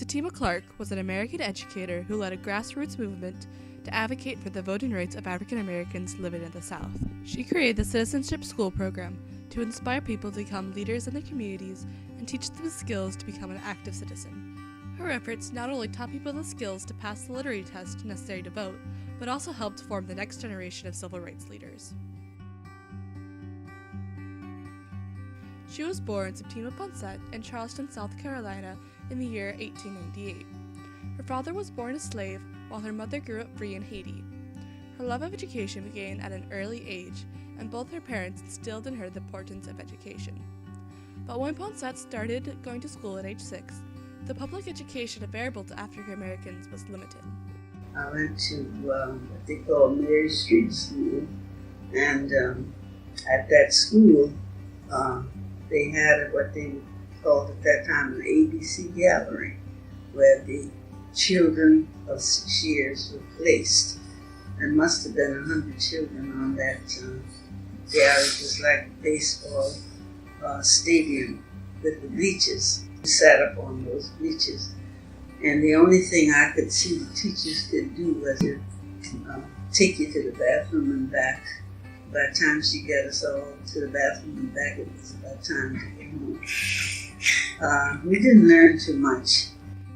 Septima Clark was an American educator who led a grassroots movement to advocate for the voting rights of African Americans living in the South. She created the Citizenship school program to inspire people to become leaders in their communities and teach them the skills to become an active citizen. Her efforts not only taught people the skills to pass the literacy test necessary to vote, but also helped form the next generation of civil rights leaders. She was born Septima Ponset in Charleston, South Carolina in the year 1898. Her father was born a slave while her mother grew up free in Haiti. Her love of education began at an early age, and both her parents instilled in her the importance of education. But when Ponset started going to school at age 6, the public education available to African Americans was limited. I went to what they call Mary Street School, and at that school, they had what they called at that time an ABC gallery, where the children of 6 years were placed. There must have been 100 children on that gallery, just like a baseball stadium with the bleachers. We sat up on those bleachers, and the only thing I could see the teachers could do was to take you to the bathroom and back. By the time she got us all to the bathroom and back, it was about time to go home. We didn't learn too much.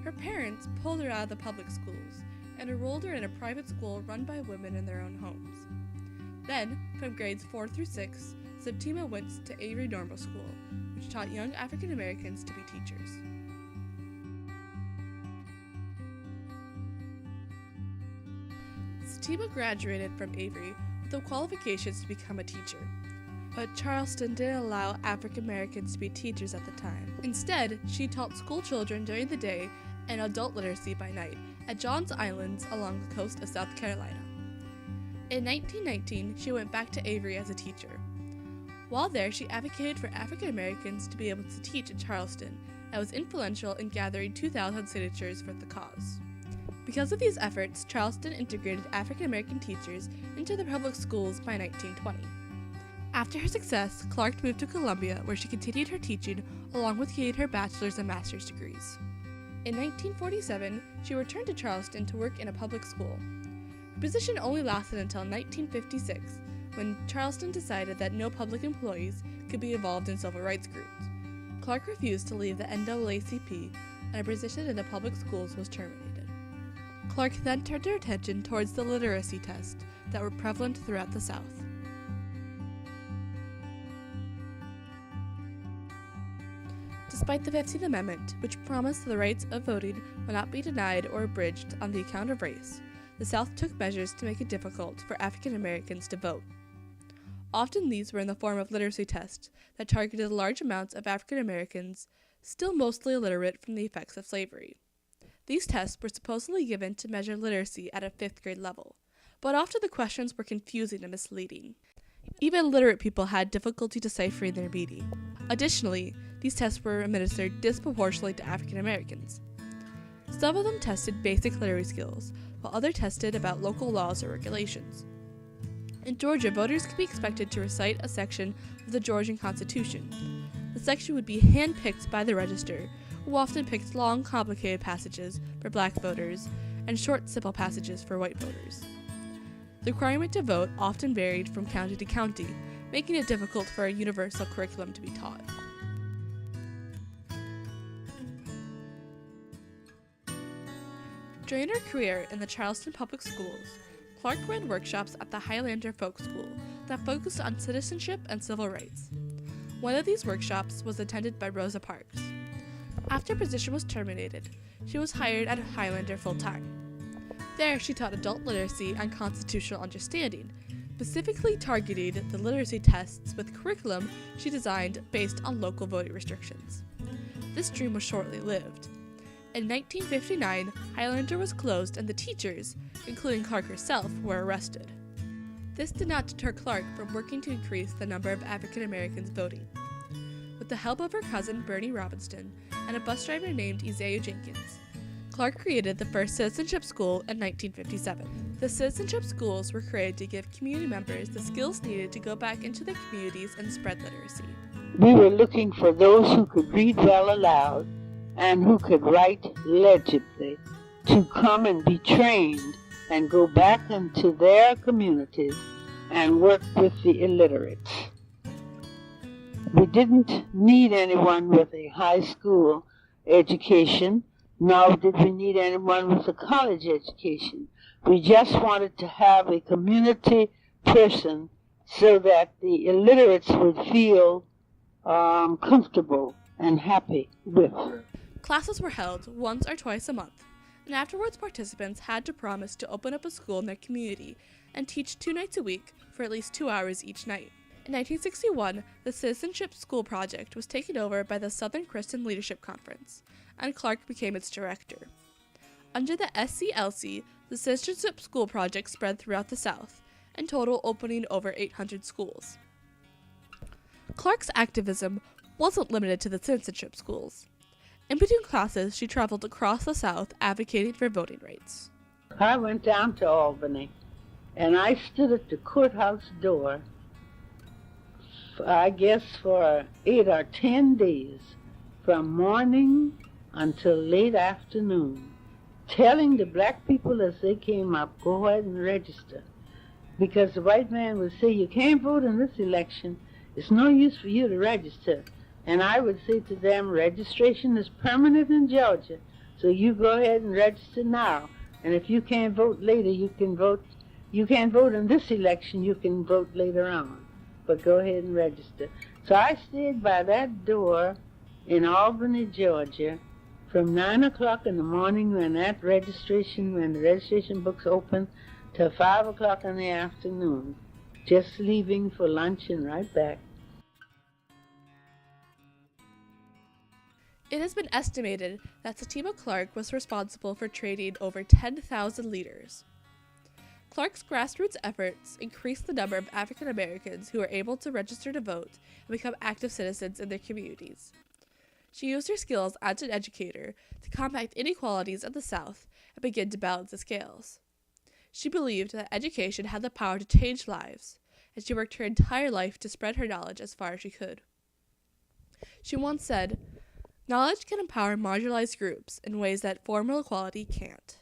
Her parents pulled her out of the public schools and enrolled her in a private school run by women in their own homes. Then, from grades 4 through 6, Septima went to Avery Normal School, which taught young African Americans to be teachers. Septima graduated from Avery with the qualifications to become a teacher, but Charleston didn't allow African Americans to be teachers at the time. Instead, she taught school children during the day and adult literacy by night at Johns Island along the coast of South Carolina. In 1919, she went back to Avery as a teacher. While there, she advocated for African Americans to be able to teach in Charleston and was influential in gathering 2,000 signatures for the cause. Because of these efforts, Charleston integrated African American teachers into the public schools by 1920. After her success, Clark moved to Columbia, where she continued her teaching along with getting her bachelor's and master's degrees. In 1947, she returned to Charleston to work in a public school. Her position only lasted until 1956, when Charleston decided that no public employees could be involved in civil rights groups. Clark refused to leave the NAACP, and her position in the public schools was terminated. Clark then turned her attention towards the literacy tests that were prevalent throughout the South. Despite the 15th Amendment, which promised the rights of voting would not be denied or abridged on the account of race, the South took measures to make it difficult for African Americans to vote. Often these were in the form of literacy tests that targeted large amounts of African Americans, still mostly illiterate from the effects of slavery. These tests were supposedly given to measure literacy at a 5th grade level, but often the questions were confusing and misleading. Even literate people had difficulty deciphering their meaning. Additionally, these tests were administered disproportionately to African Americans. Some of them tested basic literacy skills, while others tested about local laws or regulations. In Georgia, voters could be expected to recite a section of the Georgian Constitution. The section would be hand-picked by the register, who often picked long, complicated passages for black voters and short, simple passages for white voters. The requirement to vote often varied from county to county, making it difficult for a universal curriculum to be taught. During her career in the Charleston Public Schools, Clark ran workshops at the Highlander Folk School that focused on citizenship and civil rights. One of these workshops was attended by Rosa Parks. After her position was terminated, she was hired at Highlander full-time. There, she taught adult literacy and constitutional understanding, specifically targeting the literacy tests with curriculum she designed based on local voting restrictions. This dream was shortly lived. In 1959, Highlander was closed and the teachers, including Clark herself, were arrested. This did not deter Clark from working to increase the number of African Americans voting. With the help of her cousin Bernie Robinson and a bus driver named Isaiah Jenkins, Clark created the first Citizenship School in 1957. The Citizenship Schools were created to give community members the skills needed to go back into their communities and spread literacy. We were looking for those who could read well aloud and who could write legibly to come and be trained and go back into their communities and work with the illiterates. We didn't need anyone with a high school education, nor did we need anyone with a college education. We just wanted to have a community person so that the illiterates would feel comfortable and happy with. Classes were held once or twice a month, and afterwards participants had to promise to open up a school in their community and teach 2 nights a week for at least 2 hours each night. In 1961, the Citizenship School Project was taken over by the Southern Christian Leadership Conference, and Clark became its director. Under the SCLC, the Citizenship School Project spread throughout the South, in total opening over 800 schools. Clark's activism wasn't limited to the citizenship schools. In between classes, she traveled across the South advocating for voting rights. I went down to Albany, and I stood at the courthouse door, I guess for 8 or 10 days, from morning until late afternoon, telling the black people as they came up, go ahead and register. Because the white man would say, you can't vote in this election, it's no use for you to register. And I would say to them, registration is permanent in Georgia, so you go ahead and register now. And if you can't vote later, you can vote. You can't vote in this election, you can vote later on. But go ahead and register. So I stayed by that door in Albany, Georgia, from 9 o'clock in the morning when the registration books opened, till 5 o'clock in the afternoon, just leaving for lunch and right back. It has been estimated that Septima Clark was responsible for training over 10,000 leaders. Clark's grassroots efforts increased the number of African Americans who were able to register to vote and become active citizens in their communities. She used her skills as an educator to combat inequalities of the South and begin to balance the scales. She believed that education had the power to change lives, and she worked her entire life to spread her knowledge as far as she could. She once said, "Knowledge can empower marginalized groups in ways that formal equality can't."